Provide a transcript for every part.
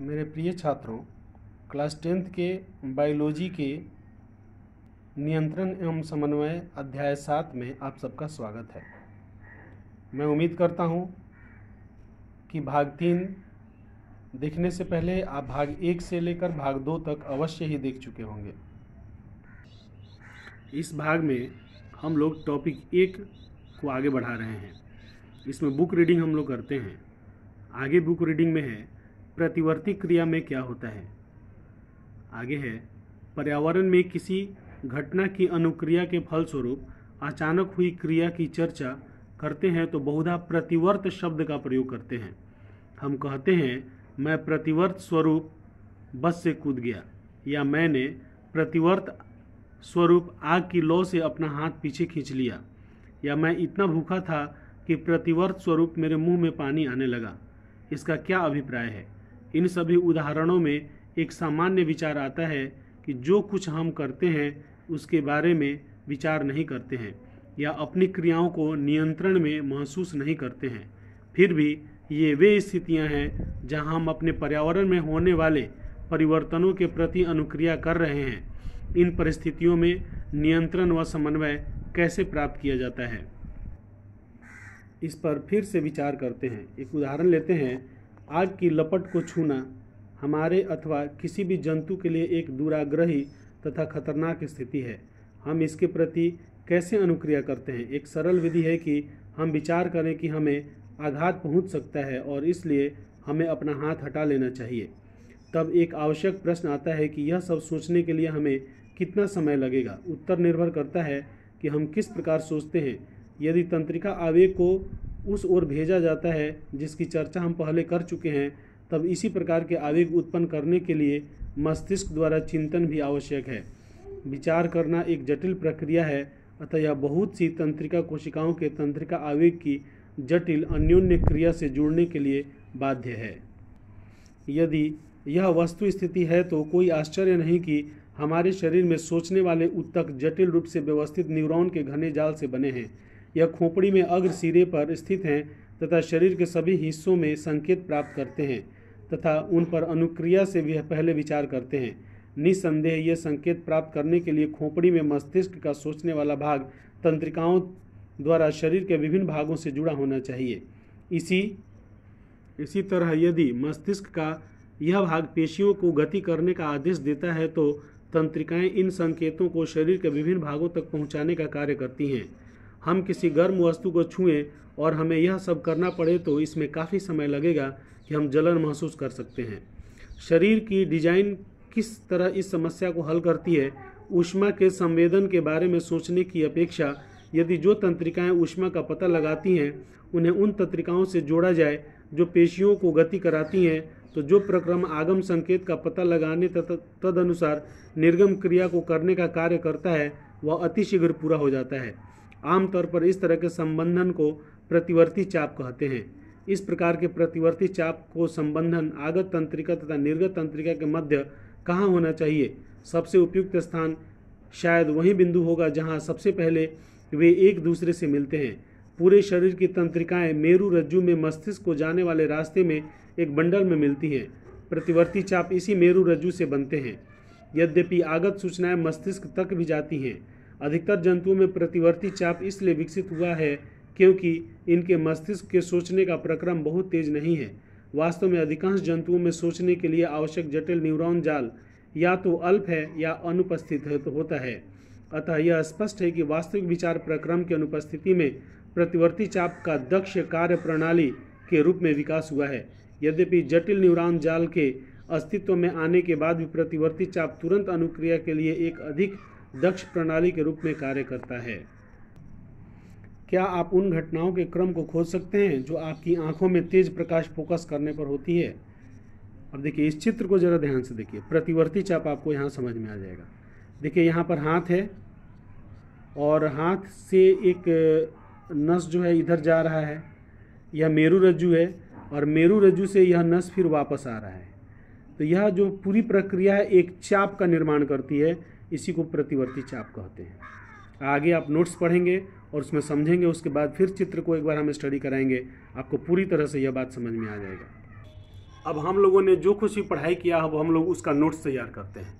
मेरे प्रिय छात्रों, क्लास 10th के बायोलॉजी के नियंत्रण एवं समन्वय अध्याय 7 में आप सबका स्वागत है। मैं उम्मीद करता हूं कि भाग 3 देखने से पहले आप भाग 1 से लेकर भाग 2 तक अवश्य ही देख चुके होंगे। इस भाग में हम लोग टॉपिक 1 को आगे बढ़ा रहे हैं। इसमें बुक रीडिंग हम लोग करते हैं। आगे बुक रीडिंग में है प्रतिवर्ती क्रिया में क्या होता है। आगे है पर्यावरण में किसी घटना की अनुक्रिया के फलस्वरूप अचानक हुई क्रिया की चर्चा करते हैं तो बहुधा प्रतिवर्त शब्द का प्रयोग करते हैं। हम कहते हैं मैं प्रतिवर्त स्वरूप बस से कूद गया, या मैंने प्रतिवर्त स्वरूप आग की लौ से अपना हाथ पीछे खींच लिया, या मैं इतना भूखा था कि प्रतिवर्त स्वरूप मेरे मुंह में पानी आने लगा। इसका क्या अभिप्राय है? इन सभी उदाहरणों में एक सामान्य विचार आता है कि जो कुछ हम करते हैं उसके बारे में विचार नहीं करते हैं या अपनी क्रियाओं को नियंत्रण में महसूस नहीं करते हैं। फिर भी ये वे स्थितियां हैं जहां हम अपने पर्यावरण में होने वाले परिवर्तनों के प्रति अनुक्रिया कर रहे हैं। इन परिस्थितियों में नियंत्रण व समन्वय कैसे प्राप्त किया जाता है, इस पर फिर से विचार करते हैं। एक उदाहरण लेते हैं। आग की लपट को छूना हमारे अथवा किसी भी जंतु के लिए एक दुराग्रही तथा खतरनाक स्थिति है। हम इसके प्रति कैसे अनुक्रिया करते हैं? एक सरल विधि है कि हम विचार करें कि हमें आघात पहुंच सकता है और इसलिए हमें अपना हाथ हटा लेना चाहिए। तब एक आवश्यक प्रश्न आता है कि यह सब सोचने के लिए हमें कितना समय लगेगा। उत्तर निर्भर करता है कि हम किस प्रकार सोचते हैं। यदि तंत्रिका आवेग को उस ओर भेजा जाता है जिसकी चर्चा हम पहले कर चुके हैं, तब इसी प्रकार के आवेग उत्पन्न करने के लिए मस्तिष्क द्वारा चिंतन भी आवश्यक है। विचार करना एक जटिल प्रक्रिया है, अतः यह बहुत सी तंत्रिका कोशिकाओं के तंत्रिका आवेग की जटिल अन्योन्य क्रिया से जुड़ने के लिए बाध्य है। यदि यह वस्तु स्थिति है तो कोई आश्चर्य नहीं कि हमारे शरीर में सोचने वाले ऊतक जटिल रूप से व्यवस्थित न्यूरॉन के घने जाल से बने हैं। यह खोपड़ी में अग्र सिरे पर स्थित हैं तथा शरीर के सभी हिस्सों में संकेत प्राप्त करते हैं तथा उन पर अनुक्रिया से पहले विचार करते हैं। निस्संदेह ये संकेत प्राप्त करने के लिए खोपड़ी में मस्तिष्क का सोचने वाला भाग तंत्रिकाओं द्वारा शरीर के विभिन्न भागों से जुड़ा होना चाहिए। इसी तरह यदि मस्तिष्क का यह भाग पेशियों को गति करने का आदेश देता है तो तंत्रिकाएं इन संकेतों को शरीर के विभिन्न भागों तक पहुंचाने का कार्य करती हैं। हम किसी गर्म वस्तु को छुएं और हमें यह सब करना पड़े तो इसमें काफ़ी समय लगेगा कि हम जलन महसूस कर सकते हैं। शरीर की डिजाइन किस तरह इस समस्या को हल करती है? ऊष्मा के संवेदन के बारे में सोचने की अपेक्षा यदि जो तंत्रिकाएं ऊष्मा का पता लगाती हैं उन्हें उन तंत्रिकाओं से जोड़ा जाए जो पेशियों को गति कराती हैं, तो जो प्रक्रम आगम संकेत का पता लगाने तदनुसार निर्गम क्रिया को करने का कार्य करता है वह अतिशीघ्र पूरा हो जाता है। आमतौर पर इस तरह के संबंधन को प्रतिवर्ती चाप कहते हैं। इस प्रकार के प्रतिवर्ती चाप को संबंधन आगत तंत्रिका तथा निर्गत तंत्रिका के मध्य कहाँ होना चाहिए? सबसे उपयुक्त स्थान शायद वही बिंदु होगा जहाँ सबसे पहले वे एक दूसरे से मिलते हैं। पूरे शरीर की तंत्रिकाएं मेरु रज्जु में मस्तिष्क को जाने वाले रास्ते में एक बंडल में मिलती हैं। प्रतिवर्ती चाप इसी मेरु रज्जु से बनते हैं। यद्यपि आगत सूचनाएं मस्तिष्क तक भी जाती हैं। अधिकतर जंतुओं में प्रतिवर्ती चाप इसलिए विकसित हुआ है क्योंकि इनके मस्तिष्क के सोचने का प्रक्रम बहुत तेज नहीं है। वास्तव में अधिकांश जंतुओं में सोचने के लिए आवश्यक जटिल न्यूरॉन जाल या तो अल्प है या अनुपस्थित होता है। अतः यह स्पष्ट है कि वास्तविक विचार प्रक्रम की अनुपस्थिति में प्रतिवर्ती चाप का दक्ष कार्य प्रणाली के रूप में विकास हुआ है। यद्यपि जटिल न्यूरॉन जाल के अस्तित्व में आने के बाद भी प्रतिवर्ती चाप तुरंत अनुक्रिया के लिए एक अधिक दक्ष प्रणाली के रूप में कार्य करता है। क्या आप उन घटनाओं के क्रम को खोज सकते हैं जो आपकी आंखों में तेज प्रकाश फोकस करने पर होती है? अब देखिए, इस चित्र को जरा ध्यान से देखिए। प्रतिवर्ती चाप आपको यहाँ समझ में आ जाएगा। देखिए, यहाँ पर हाथ है और हाथ से एक नस जो है इधर जा रहा है। यह मेरु रज्जु है और मेरु रज्जु से यह नस फिर वापस आ रहा है। तो यह जो पूरी प्रक्रिया है एक चाप का निर्माण करती है। इसी को प्रतिवर्ती चाप कहते हैं। आगे आप नोट्स पढ़ेंगे और उसमें समझेंगे, उसके बाद फिर चित्र को एक बार हम स्टडी कराएंगे, आपको पूरी तरह से यह बात समझ में आ जाएगा। अब हम लोगों ने जो कुछ भी पढ़ाई किया, अब हम लोग उसका नोट्स तैयार करते हैं।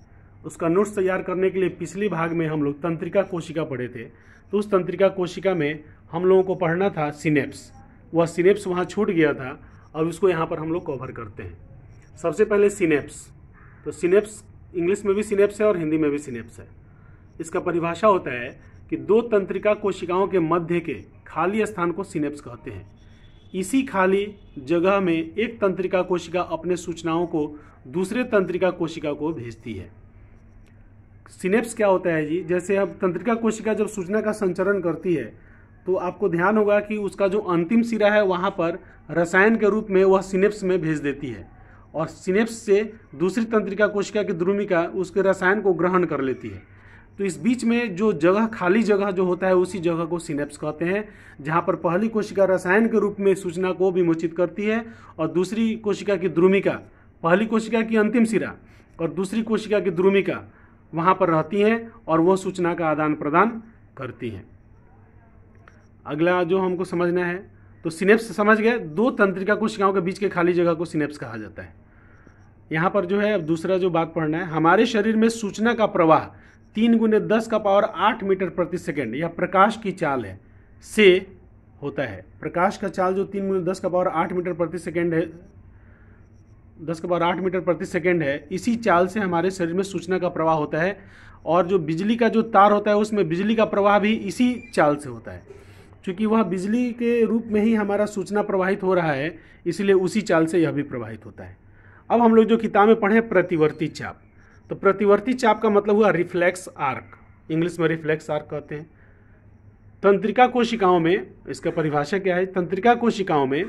उसका नोट्स तैयार करने के लिए पिछले भाग में हम लोग तंत्रिका कोशिका पढ़े थे। तो उस तंत्रिका कोशिका में हम लोगों को पढ़ना था सिनेप्स। वह सिनेप्स वहाँ छूट गया था, और उसको यहाँ पर हम लोग कवर करते हैं। सबसे पहले सिनेप्स। तो सिनेप्स इंग्लिश में भी सिनेप्स है और हिंदी में भी सिनेप्स है। इसका परिभाषा होता है कि दो तंत्रिका कोशिकाओं के मध्य के खाली स्थान को सिनेप्स कहते हैं। इसी खाली जगह में एक तंत्रिका कोशिका अपने सूचनाओं को दूसरे तंत्रिका कोशिका को भेजती है। सिनेप्स क्या होता है जी? जैसे अब तंत्रिका कोशिका जब सूचना का संचरण करती है तो आपको ध्यान होगा कि उसका जो अंतिम सिरा है वहाँ पर रसायन के रूप में वह सिनेप्स में भेज देती है, और सिनेप्स से दूसरी तंत्रिका कोशिका की द्रुमिका उसके रसायन को ग्रहण कर लेती है। तो इस बीच में जो जगह, खाली जगह जो होता है, उसी जगह को सिनेप्स कहते हैं, जहाँ पर पहली कोशिका रसायन के रूप में सूचना को विमोचित करती है और दूसरी कोशिका की द्रुमिका, पहली कोशिका की अंतिम सिरा और दूसरी कोशिका की द्रुमिका वहाँ पर रहती हैं और वह सूचना का आदान प्रदान करती हैं। अगला जो हमको समझना है, तो सिनेप्स समझ गए, दो तंत्रिका कोशिकाओं के बीच के खाली जगह को सिनेप्स कहा जाता है। यहाँ पर जो है अब दूसरा जो बात पढ़ना है, हमारे शरीर में सूचना का प्रवाह 3 × 10⁸ मीटर प्रति सेकेंड, यह प्रकाश की चाल है, से होता है। प्रकाश का चाल जो 3 × 10⁸ मीटर प्रति सेकेंड है, 10⁸ मीटर प्रति सेकेंड है, इसी चाल से हमारे शरीर में सूचना का प्रवाह होता है। और जो बिजली का जो तार होता है उसमें बिजली का प्रवाह भी इसी चाल से होता है। चूँकि वह बिजली के रूप में ही हमारा सूचना प्रवाहित हो रहा है, इसलिए उसी चाल से यह भी प्रवाहित होता है। अब हम लोग जो किताब में पढ़े प्रतिवर्ती चाप, तो प्रतिवर्ती चाप का मतलब हुआ रिफ्लेक्स आर्क, इंग्लिश में रिफ्लेक्स आर्क कहते हैं। तंत्रिका कोशिकाओं में इसका परिभाषा क्या है? तंत्रिका कोशिकाओं में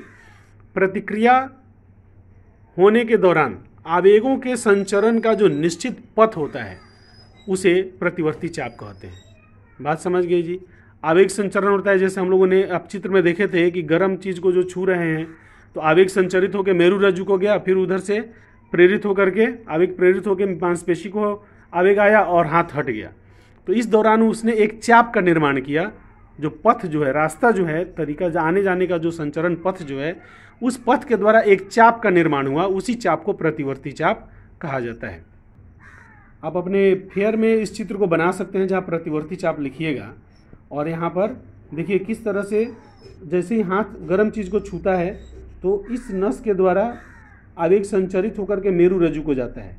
प्रतिक्रिया होने के दौरान आवेगों के संचरण का जो निश्चित पथ होता है उसे प्रतिवर्ती चाप कहते हैं। बात समझ गई जी? आवेग संचरण होता है, जैसे हम लोगों ने आप चित्र में देखे थे कि गर्म चीज़ को जो छू रहे हैं तो आवेग संचरित होकर मेरु रज्जु को गया, फिर उधर से प्रेरित होकर के आवेग प्रेरित होकर मांसपेशी को आवेग आया और हाथ हट गया। तो इस दौरान उसने एक चाप का निर्माण किया, जो पथ जो है, रास्ता जो है, तरीका आने जाने का जो संचरण पथ जो है, उस पथ के द्वारा एक चाप का निर्माण हुआ, उसी चाप को प्रतिवर्ती चाप कहा जाता है। आप अपने फेयर में इस चित्र को बना सकते हैं जहाँ प्रतिवर्ती चाप लिखिएगा, और यहाँ पर देखिए किस तरह से जैसे ही हाथ गर्म चीज़ को छूता है तो इस नस के द्वारा आवेग संचरित होकर के मेरु रज्जु को जाता है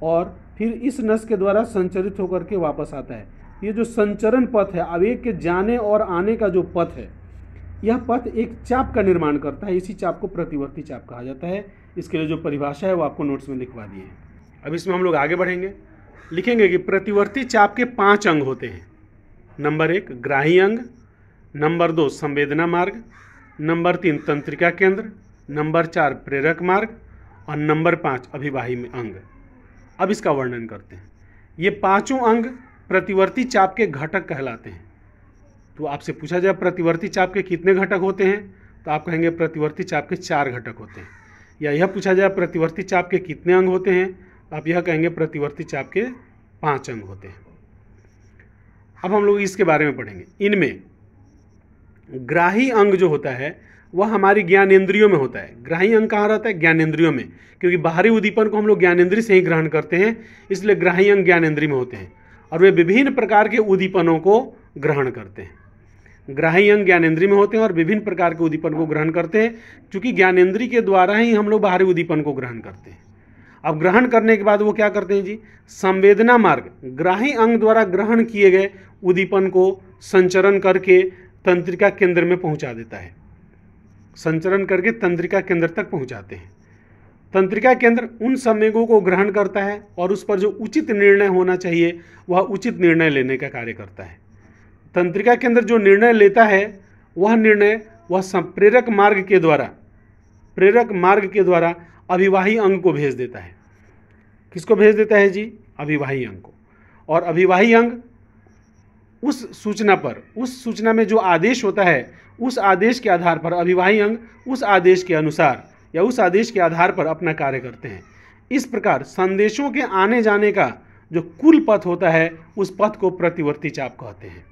और फिर इस नस के द्वारा संचरित होकर के वापस आता है। ये जो संचरण पथ है, आवेग के जाने और आने का जो पथ है, यह पथ एक चाप का निर्माण करता है। इसी चाप को प्रतिवर्ती चाप कहा जाता है। इसके लिए जो परिभाषा है वो आपको नोट्स में लिखवा दिए हैं। अब इसमें हम लोग आगे बढ़ेंगे, लिखेंगे कि प्रतिवर्ती चाप के 5 अंग होते हैं। नंबर 1 ग्राही अंग, नंबर 2 संवेदना मार्ग, नंबर 3 तंत्रिका केंद्र, नंबर 4 प्रेरक मार्ग और नंबर 5 अभिवाही अंग। अब इसका वर्णन करते हैं। ये पांचों अंग प्रतिवर्ती चाप के घटक कहलाते हैं। तो आपसे पूछा जाए प्रतिवर्ती चाप के कितने घटक होते हैं, तो आप कहेंगे प्रतिवर्ती चाप के 4 घटक होते हैं। या यह पूछा जाए प्रतिवर्ती चाप के कितने अंग होते हैं, तो आप यह कहेंगे प्रतिवर्ती चाप के 5 अंग होते हैं। अब हम लोग इसके बारे में पढ़ेंगे। इनमें ग्राही अंग जो होता है वह हमारी ज्ञानेंद्रियों में होता है। ग्राही अंग कहाँ रहता है? ज्ञानेंद्रियों में, क्योंकि बाहरी उद्दीपन को हम लोग ज्ञानेंद्रिय से ही ग्रहण करते हैं, इसलिए ग्राही अंग ज्ञानेंद्रिय में होते हैं और वे विभिन्न प्रकार के उद्दीपनों को ग्रहण करते हैं। ग्राही अंग ज्ञानेंद्रिय में होते हैं और विभिन्न प्रकार के उद्दीपन को ग्रहण करते हैं, क्योंकि ज्ञानेंद्रिय के द्वारा ही हम लोग बाहरी उद्दीपन को ग्रहण करते हैं। अब ग्रहण करने के बाद वो क्या करते हैं जी? संवेदना मार्ग ग्राही अंग द्वारा ग्रहण किए गए उद्दीपन को संचरण करके तंत्रिका केंद्र में पहुंचा देता है। संचरण करके तंत्रिका केंद्र तक पहुंचाते हैं। तंत्रिका केंद्र उन संवेगों को ग्रहण करता है और उस पर जो उचित निर्णय होना चाहिए वह उचित निर्णय लेने का कार्य करता है। तंत्रिका केंद्र जो निर्णय लेता है वह निर्णय वह प्रेरक मार्ग के द्वारा अभिवाही अंग को भेज देता है। किसको भेज देता है जी? अभिवाही अंग को। और अभिवाही अंग उस सूचना में जो आदेश होता है उस आदेश के आधार पर अभिवाही अंग उस आदेश के अनुसार या उस आदेश के आधार पर अपना कार्य करते हैं। इस प्रकार संदेशों के आने जाने का जो कुल पथ होता है उस पथ को प्रतिवर्ती चाप कहते हैं।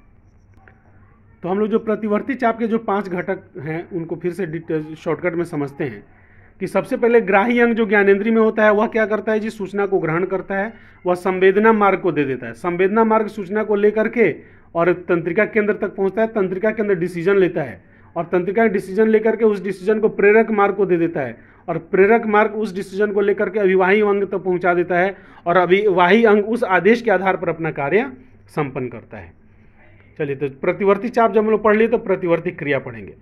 तो हम लोग जो प्रतिवर्ती चाप के जो 5 घटक हैं उनको फिर से शॉर्टकट में समझते हैं। कि सबसे पहले ग्राही अंग जो ज्ञानेंद्रिय में होता है वह क्या करता है जी, सूचना को ग्रहण करता है, वह संवेदना मार्ग को दे देता है, संवेदना मार्ग सूचना को लेकर के और तंत्रिका केंद्र तक पहुंचता है, तंत्रिका केंद्र डिसीजन लेता है और तंत्रिका डिसीजन लेकर के उस डिसीजन को प्रेरक मार्ग को दे देता है और प्रेरक मार्ग उस डिसीजन को लेकर के अभिवाही अंग तक पहुंचा देता है और अभिवाही अंग उस आदेश के आधार पर अपना कार्य संपन्न करता है। चलिए, तो प्रतिवर्ती चाप जब हम लोग पढ़ लिए तो प्रतिवर्ती क्रिया पढ़ेंगे।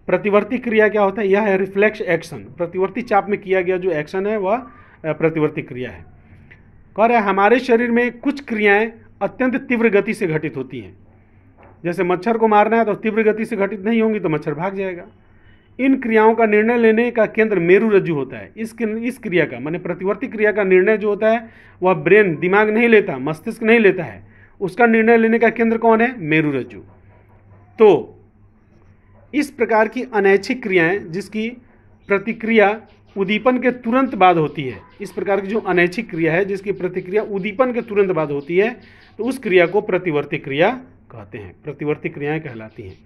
प्रतिवर्ती क्रिया क्या होता है, यह है रिफ्लेक्स एक्शन। प्रतिवर्ती चाप में किया गया जो एक्शन है वह प्रतिवर्ती क्रिया है। कह रहे हैं हमारे शरीर में कुछ क्रियाएं अत्यंत तीव्र गति से घटित होती हैं। जैसे मच्छर को मारना है तो तीव्र गति से घटित नहीं होंगी तो मच्छर भाग जाएगा। इन क्रियाओं का निर्णय लेने का केंद्र मेरु रज्जु होता है। इस क्रिया का माने प्रतिवर्ती क्रिया का निर्णय जो होता है वह ब्रेन, दिमाग नहीं लेता, मस्तिष्क नहीं लेता है, उसका निर्णय लेने का केंद्र कौन है, मेरु रज्जु। तो इस प्रकार की अनैच्छिक क्रियाएं जिसकी प्रतिक्रिया उद्दीपन के तुरंत बाद होती है, इस प्रकार की जो अनैच्छिक क्रिया है जिसकी प्रतिक्रिया उद्दीपन के तुरंत बाद होती है, तो उस क्रिया को प्रतिवर्ती क्रिया कहते हैं, प्रतिवर्ती क्रियाएं कहलाती हैं।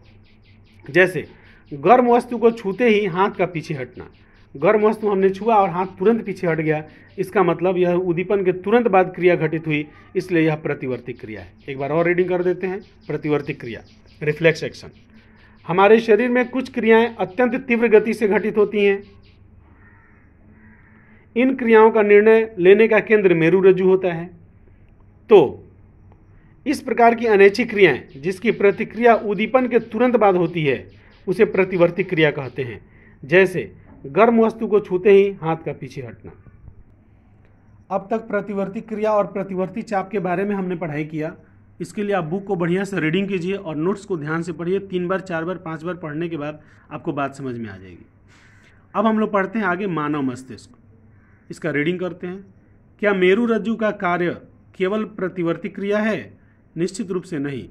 जैसे गर्म वस्तु को छूते ही हाथ का पीछे हटना, गर्म वस्तु हमने छुआ और हाथ तुरंत पीछे हट गया, इसका मतलब यह उद्दीपन के तुरंत बाद क्रिया घटित हुई, इसलिए यह प्रतिवर्ती क्रिया है। एक बार और रीडिंग कर देते हैं। प्रतिवर्ती क्रिया, रिफ्लेक्स एक्शन। हमारे शरीर में कुछ क्रियाएं अत्यंत तीव्र गति से घटित होती हैं। इन क्रियाओं का निर्णय लेने का केंद्र मेरु रज्जु होता है। तो इस प्रकार की अनैच्छिक क्रियाएं जिसकी प्रतिक्रिया उद्दीपन के तुरंत बाद होती है उसे प्रतिवर्ती क्रिया कहते हैं। जैसे गर्म वस्तु को छूते ही हाथ का पीछे हटना। अब तक प्रतिवर्ती क्रिया और प्रतिवर्ती चाप के बारे में हमने पढ़ाई किया। इसके लिए आप बुक को बढ़िया से रीडिंग कीजिए और नोट्स को ध्यान से पढ़िए। 3 बार 4 बार 5 बार पढ़ने के बाद आपको बात समझ में आ जाएगी। अब हम लोग पढ़ते हैं आगे मानव मस्तिष्क। इसका रीडिंग करते हैं। क्या मेरु रज्जु का कार्य केवल प्रतिवर्ती क्रिया है? निश्चित रूप से नहीं,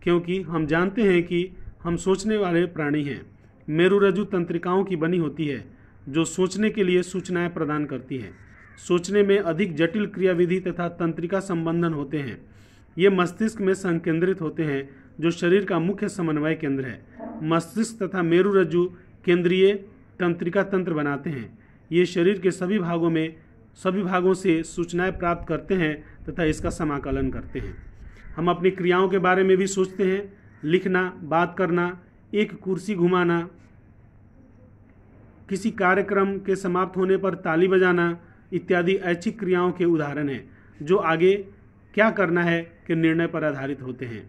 क्योंकि हम जानते हैं कि हम सोचने वाले प्राणी हैं। मेरु रज्जु तंत्रिकाओं की बनी होती है जो सोचने के लिए सूचनाएं प्रदान करती हैं। सोचने में अधिक जटिल क्रियाविधि तथा तंत्रिका संबंधन होते हैं। ये मस्तिष्क में संकेंद्रित होते हैं जो शरीर का मुख्य समन्वय केंद्र है। मस्तिष्क तथा मेरु रज्जु केंद्रीय तंत्रिका तंत्र बनाते हैं। ये शरीर के सभी भागों से सूचनाएं प्राप्त करते हैं तथा इसका समाकलन करते हैं। हम अपनी क्रियाओं के बारे में भी सोचते हैं। लिखना, बात करना, एक कुर्सी घुमाना, किसी कार्यक्रम के समाप्त होने पर ताली बजाना इत्यादि ऐच्छिक क्रियाओं के उदाहरण हैं जो आगे क्या करना है के निर्णय पर आधारित होते हैं।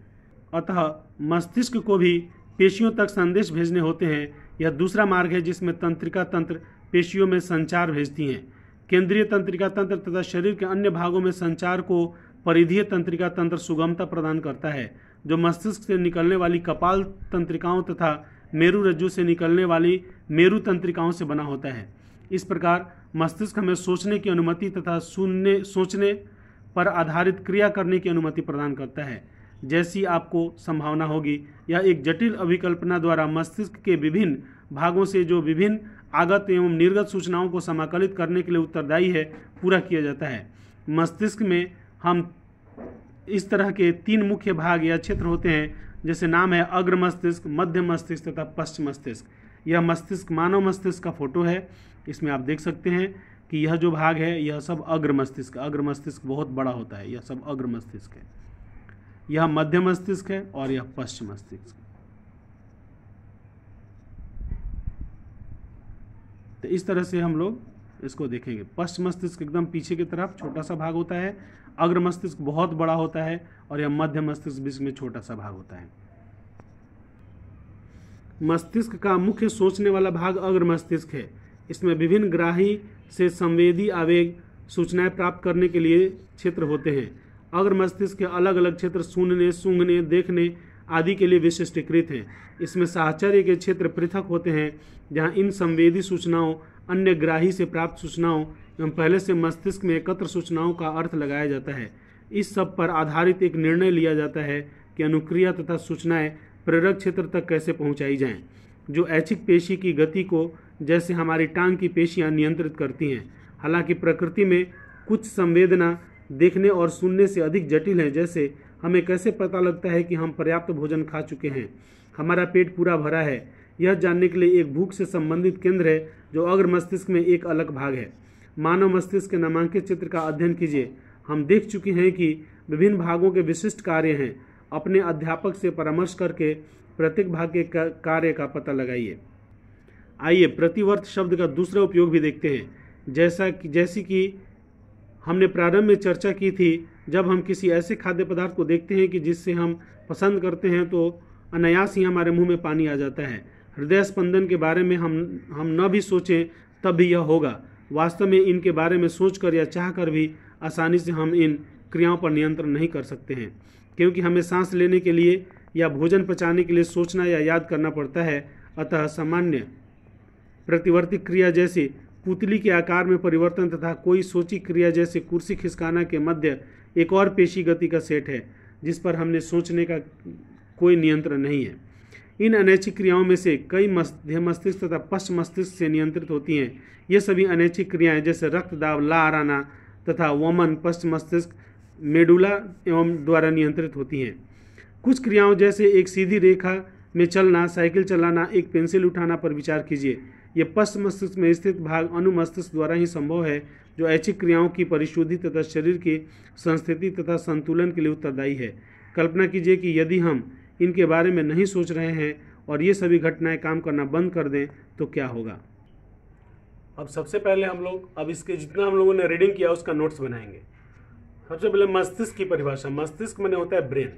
अतः मस्तिष्क को भी पेशियों तक संदेश भेजने होते हैं। यह दूसरा मार्ग है जिसमें तंत्रिका तंत्र पेशियों में संचार भेजती हैं। केंद्रीय तंत्रिका तंत्र तथा शरीर के अन्य भागों में संचार को परिधीय तंत्रिका तंत्र सुगमता प्रदान करता है, जो मस्तिष्क से निकलने वाली कपाल तंत्रिकाओं तथा मेरु रज्जु से निकलने वाली मेरु तंत्रिकाओं से बना होता है। इस प्रकार मस्तिष्क हमें सोचने की अनुमति तथा सोचने पर आधारित क्रिया करने की अनुमति प्रदान करता है। जैसी आपको संभावना होगी, यह एक जटिल अभिकल्पना द्वारा मस्तिष्क के विभिन्न भागों से जो विभिन्न आगत एवं निर्गत सूचनाओं को समाकलित करने के लिए उत्तरदायी है, पूरा किया जाता है। मस्तिष्क में हम इस तरह के 3 मुख्य भाग या क्षेत्र होते हैं, जैसे नाम है अग्र मस्तिष्क, मध्य मस्तिष्क तथा पश्च मस्तिष्क। यह मस्तिष्क मानव मस्तिष्क का फोटो है। इसमें आप देख सकते हैं कि यह जो भाग है यह सब अग्र मस्तिष्क बहुत बड़ा होता है, यह सब अग्र मस्तिष्क है। यह मध्य मस्तिष्क है और यह पश्च मस्तिष्क। तो इस तरह से हम लोग इसको देखेंगे। पश्च मस्तिष्क एकदम पीछे की तरफ छोटा सा भाग होता है, अग्र मस्तिष्क बहुत बड़ा होता है और यह मध्य मस्तिष्क बीच में छोटा सा भाग होता है। मस्तिष्क का मुख्य सोचने वाला भाग अग्र मस्तिष्क है। इसमें विभिन्न ग्राही से संवेदी आवेग सूचनाएं प्राप्त करने के लिए क्षेत्र होते हैं। अग्र मस्तिष्क के अलग अलग क्षेत्र सुनने, सूंघने, देखने आदि के लिए विशिष्टीकृत हैं। इसमें साहचर्य के क्षेत्र पृथक होते हैं, जहां इन संवेदी सूचनाओं, अन्य ग्राही से प्राप्त सूचनाओं एवं पहले से मस्तिष्क में एकत्र सूचनाओं का अर्थ लगाया जाता है। इस सब पर आधारित एक निर्णय लिया जाता है कि अनुक्रिया तथा सूचनाएं प्रेरक क्षेत्र तक कैसे पहुंचाई जाएं, जो ऐच्छिक पेशी की गति को, जैसे हमारी टांग की पेशियां, नियंत्रित करती हैं। हालांकि प्रकृति में कुछ संवेदना देखने और सुनने से अधिक जटिल है। जैसे हमें कैसे पता लगता है कि हम पर्याप्त भोजन खा चुके हैं, हमारा पेट पूरा भरा है, यह जानने के लिए एक भूख से संबंधित केंद्र है जो अग्र मस्तिष्क में एक अलग भाग है। मानव मस्तिष्क के नामांकित चित्र का अध्ययन कीजिए। हम देख चुके हैं कि विभिन्न भागों के विशिष्ट कार्य हैं। अपने अध्यापक से परामर्श करके प्रत्येक भाग के कार्य का पता लगाइए। आइए प्रतिवर्त शब्द का दूसरा उपयोग भी देखते हैं। जैसी कि हमने प्रारंभ में चर्चा की थी, जब हम किसी ऐसे खाद्य पदार्थ को देखते हैं कि जिससे हम पसंद करते हैं तो अनायास ही हमारे मुंह में पानी आ जाता है। हृदय स्पंदन के बारे में हम न भी सोचें तब भी यह होगा। वास्तव में इनके बारे में सोचकर या चाहकर भी आसानी से हम इन क्रियाओं पर नियंत्रण नहीं कर सकते हैं, क्योंकि हमें सांस लेने के लिए या भोजन पचाने के लिए सोचना या याद करना पड़ता है। अतः सामान्य प्रतिवर्ती क्रिया जैसे पुतली के आकार में परिवर्तन तथा कोई सोची क्रिया जैसे कुर्सी खिसकाना के मध्य एक और पेशी गति का सेट है जिस पर हमने सोचने का कोई नियंत्रण नहीं है। इन अनैच्छिक क्रियाओं में से कई मध्य मस्तिष्क तथा पश्च मस्तिष्क से नियंत्रित होती हैं। ये सभी अनैच्छिक क्रियाएं जैसे रक्तदाब, लार आना तथा वमन पश्च मस्तिष्क मेडुला एवं द्वारा नियंत्रित होती हैं। कुछ क्रियाओं जैसे एक सीधी रेखा में चलना, साइकिल चलाना, एक पेंसिल उठाना पर विचार कीजिए। ये पश्च मस्तिष्क में स्थित भाग अनुमस्तिष्क द्वारा ही संभव है, जो ऐच्छिक क्रियाओं की परिशुद्धि तथा शरीर की संस्थिति तथा संतुलन के लिए उत्तरदायी है। कल्पना कीजिए कि यदि हम इनके बारे में नहीं सोच रहे हैं और ये सभी घटनाएं काम करना बंद कर दें तो क्या होगा। अब सबसे पहले हम लोग अब इसके जितना हम लोगों ने रीडिंग किया उसका नोट्स बनाएंगे। सबसे पहले मस्तिष्क की परिभाषा। मस्तिष्क माने होता है ब्रेन।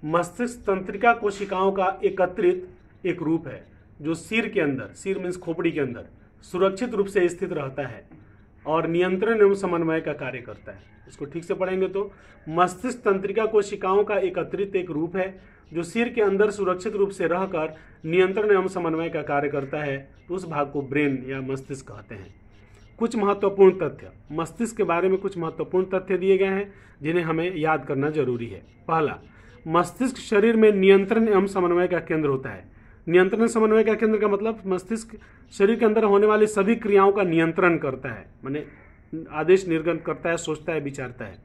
मस्तिष्क तंत्रिका कोशिकाओं का एकत्रित एक रूप है जो सिर के अंदर, सिर मीन्स खोपड़ी के अंदर सुरक्षित रूप से स्थित रहता है और नियंत्रण एवं समन्वय का कार्य करता है। इसको ठीक से पढ़ेंगे तो मस्तिष्क तंत्रिका कोशिकाओं का एकत्रित एक रूप है जो सिर के अंदर सुरक्षित रूप से रहकर नियंत्रण एवं समन्वय का कार्य करता है। तो उस भाग को ब्रेन या मस्तिष्क कहते हैं। कुछ महत्वपूर्ण तथ्य। मस्तिष्क के बारे में कुछ महत्वपूर्ण तथ्य दिए गए हैं जिन्हें हमें याद करना जरूरी है। पहला, मस्तिष्क शरीर में नियंत्रण एवं समन्वय का केंद्र होता है। नियंत्रण समन्वय का केंद्र का मतलब मस्तिष्क शरीर के अंदर होने वाली सभी क्रियाओं का नियंत्रण करता है, माने आदेश निर्गत करता है, सोचता है, विचारता है।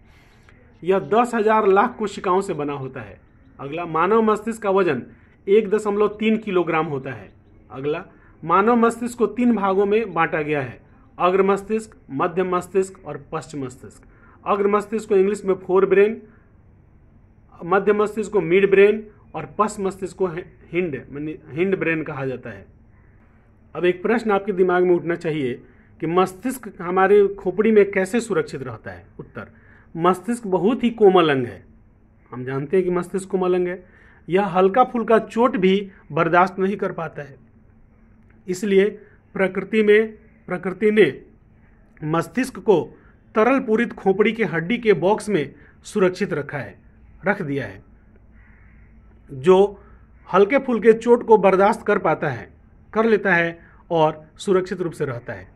यह 10,000 लाख कोशिकाओं से बना होता है। अगला, मानव मस्तिष्क का वजन 1.3 किलोग्राम होता है। अगला, मानव मस्तिष्क को 3 भागों में बांटा गया है, अग्र मस्तिष्क, मध्य मस्तिष्क और पश्च मस्तिष्क। अग्र मस्तिष्क को इंग्लिश में फोर ब्रेन, मध्य मस्तिष्क को मिड ब्रेन और पश्च मस्तिष्क को हिंड ब्रेन कहा जाता है। अब एक प्रश्न आपके दिमाग में उठना चाहिए कि मस्तिष्क हमारे खोपड़ी में कैसे सुरक्षित रहता है। उत्तर, मस्तिष्क बहुत ही कोमल अंग है। हम जानते हैं कि मस्तिष्क कोमल अंग है। यह हल्का फुल्का चोट भी बर्दाश्त नहीं कर पाता है। इसलिए प्रकृति ने मस्तिष्क को तरल पूरित खोपड़ी के हड्डी के बॉक्स में सुरक्षित रख दिया है, जो हल्के फुल्के चोट को बर्दाश्त कर लेता है और सुरक्षित रूप से रहता है।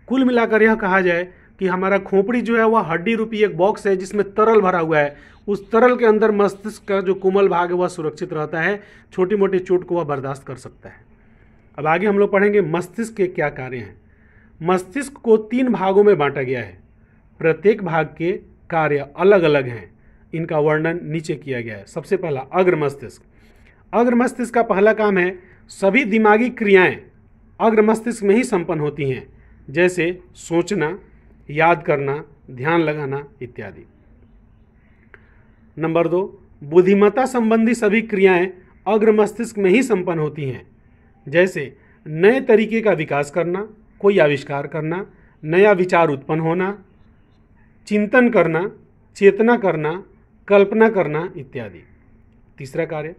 कुल मिलाकर यह कहा जाए कि हमारा खोपड़ी जो है वह हड्डी रूपी एक बॉक्स है जिसमें तरल भरा हुआ है। उस तरल के अंदर मस्तिष्क का जो कोमल भाग है वह सुरक्षित रहता है, छोटी मोटी चोट को वह बर्दाश्त कर सकता है। अब आगे हम लोग पढ़ेंगे मस्तिष्क के क्या कार्य हैं। मस्तिष्क को 3 भागों में बांटा गया है। प्रत्येक भाग के कार्य अलग अलग हैं। इनका वर्णन नीचे किया गया है। सबसे पहला, अग्र मस्तिष्क। अग्र मस्तिष्क का पहला काम है, सभी दिमागी क्रियाएं अग्र मस्तिष्क में ही संपन्न होती हैं, जैसे सोचना, याद करना, ध्यान लगाना इत्यादि। नंबर 2, बुद्धिमत्ता संबंधी सभी क्रियाएं अग्र मस्तिष्क में ही संपन्न होती हैं, जैसे नए तरीके का विकास करना, कोई आविष्कार करना, नया विचार उत्पन्न होना, चिंतन करना, चेतना करना, कल्पना करना इत्यादि। तीसरा कार्य,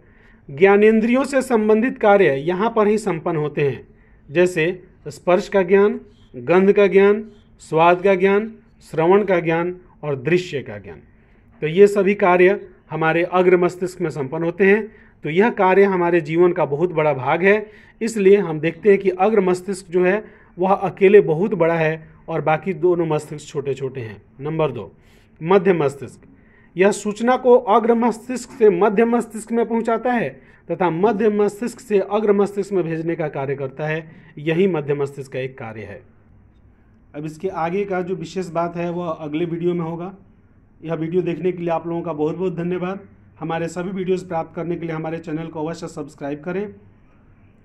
ज्ञानेंद्रियों से संबंधित कार्य यहाँ पर ही संपन्न होते हैं, जैसे स्पर्श का ज्ञान, गंध का ज्ञान, स्वाद का ज्ञान, श्रवण का ज्ञान और दृश्य का ज्ञान। तो ये सभी कार्य हमारे अग्र मस्तिष्क में संपन्न होते हैं। तो यह कार्य हमारे जीवन का बहुत बड़ा भाग है। इसलिए हम देखते हैं कि अग्र मस्तिष्क जो है वह अकेले बहुत बड़ा है और बाकी दोनों मस्तिष्क छोटे छोटे हैं। नंबर 2, मध्य मस्तिष्क। यह सूचना को अग्र मस्तिष्क से मध्य मस्तिष्क में पहुंचाता है तथा मध्य मस्तिष्क से अग्र मस्तिष्क में भेजने का कार्य करता है। यही मध्य मस्तिष्क का एक कार्य है। अब इसके आगे का जो विशेष बात है वह अगले वीडियो में होगा। यह वीडियो देखने के लिए आप लोगों का बहुत बहुत धन्यवाद। हमारे सभी वीडियोस प्राप्त करने के लिए हमारे चैनल को अवश्य सब्सक्राइब करें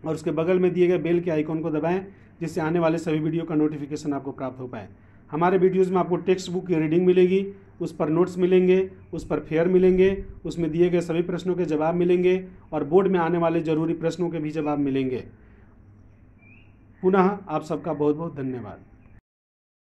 और उसके बगल में दिए गए बेल के आइकॉन को दबाएं, जिससे आने वाले सभी वीडियो का नोटिफिकेशन आपको प्राप्त हो पाए। हमारे वीडियोज़ में आपको टेक्स्ट बुक की रीडिंग मिलेगी, उस पर नोट्स मिलेंगे, उस पर फेयर मिलेंगे, उसमें दिए गए सभी प्रश्नों के जवाब मिलेंगे और बोर्ड में आने वाले जरूरी प्रश्नों के भी जवाब मिलेंगे। पुनः आप सबका बहुत बहुत धन्यवाद।